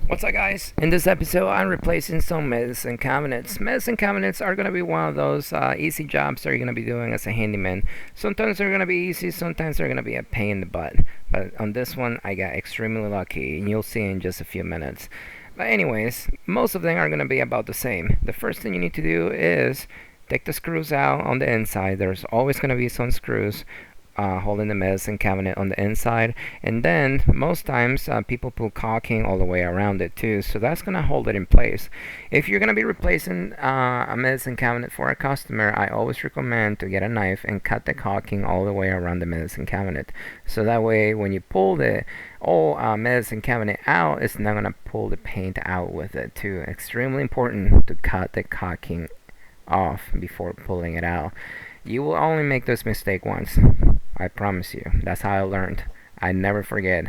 What's up, guys? In this episode, I'm replacing some medicine cabinets. Medicine cabinets are going to be one of those easy jobs that you're going to be doing as a handyman. Sometimes they're going to be easy, sometimes they're going to be a pain in the butt. But on this one, I got extremely lucky, and you'll see in just a few minutes. But anyways, most of them are going to be about the same. The first thing you need to do is take the screws out on the inside. There's always going to be some screws holding the medicine cabinet on the inside, and then most times people put caulking all the way around it too, so that's gonna hold it in place. If you're gonna be replacing a medicine cabinet for a customer, I always recommend to get a knife and cut the caulking all the way around the medicine cabinet, so that way when you pull the whole medicine cabinet out, it's not gonna pull the paint out with it too. Extremely important to cut the caulking off before pulling it out. You will only make this mistake once. I promise you. That's how I learned. I never forget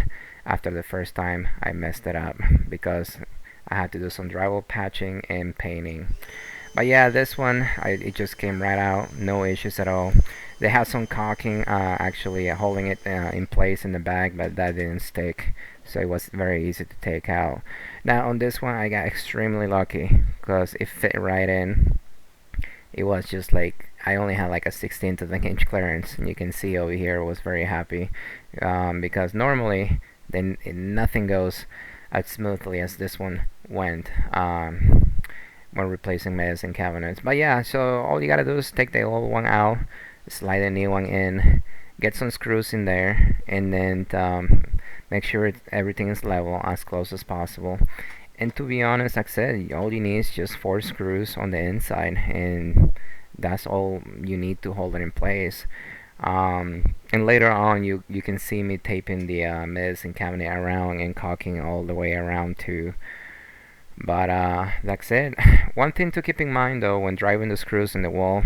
after the first time I messed it up because I had to do some drywall patching and painting. But yeah, this one, it just came right out. No issues at all. They had some caulking actually holding it in place in the bag, but that didn't stick. So it was very easy to take out. Now on this one, I got extremely lucky because it fit right in. It was just like I only had like a 16th of an inch clearance, and you can see over here I was very happy because normally then nothing goes as smoothly as this one went when replacing medicine cabinets. But yeah, so all you gotta do is take the old one out, slide the new one in, get some screws in there, and then make sure everything is level as close as possible. And to be honest, like I said, all you need is just 4 screws on the inside, and that's all you need to hold it in place. And later on, you can see me taping the medicine cabinet around and caulking all the way around too. But that's it. One thing to keep in mind though when driving the screws in the wall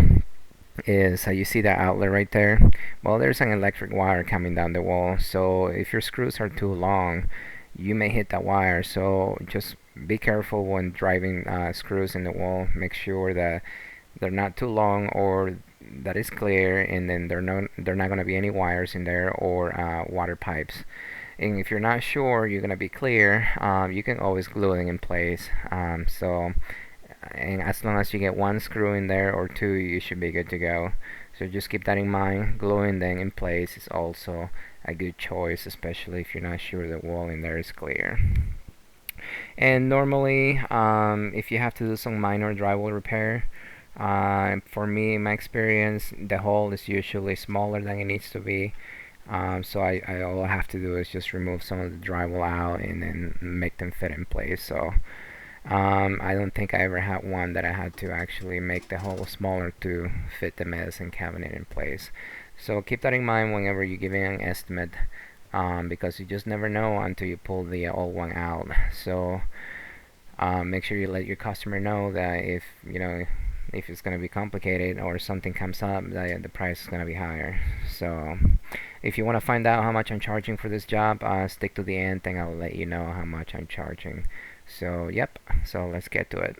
is you see that outlet right there. Well, there's an electric wire coming down the wall, so if your screws are too long, you may hit that wire. So just be careful when driving screws in the wall. Make sure that they're not too long or that is clear, and then they're not going to be any wires in there or water pipes. And if you're not sure you're going to be clear, you can always glue it in place. And as long as you get 1 screw in there or 2, you should be good to go. So just keep that in mind. Gluing them in place is also a good choice, especially if you're not sure the wall in there is clear. And normally, if you have to do some minor drywall repair, for me, in my experience, the hole is usually smaller than it needs to be. So all I have to do is just remove some of the drywall out and then make them fit in place. So I don't think I ever had one that I had to actually make the hole smaller to fit the medicine cabinet in place. So keep that in mind whenever you're giving an estimate, because you just never know until you pull the old one out. So make sure you let your customer know that if it's going to be complicated or something comes up, that the price is going to be higher. So if you want to find out how much I'm charging for this job, stick to the end and I'll let you know how much I'm charging. So yep, so let's get to it.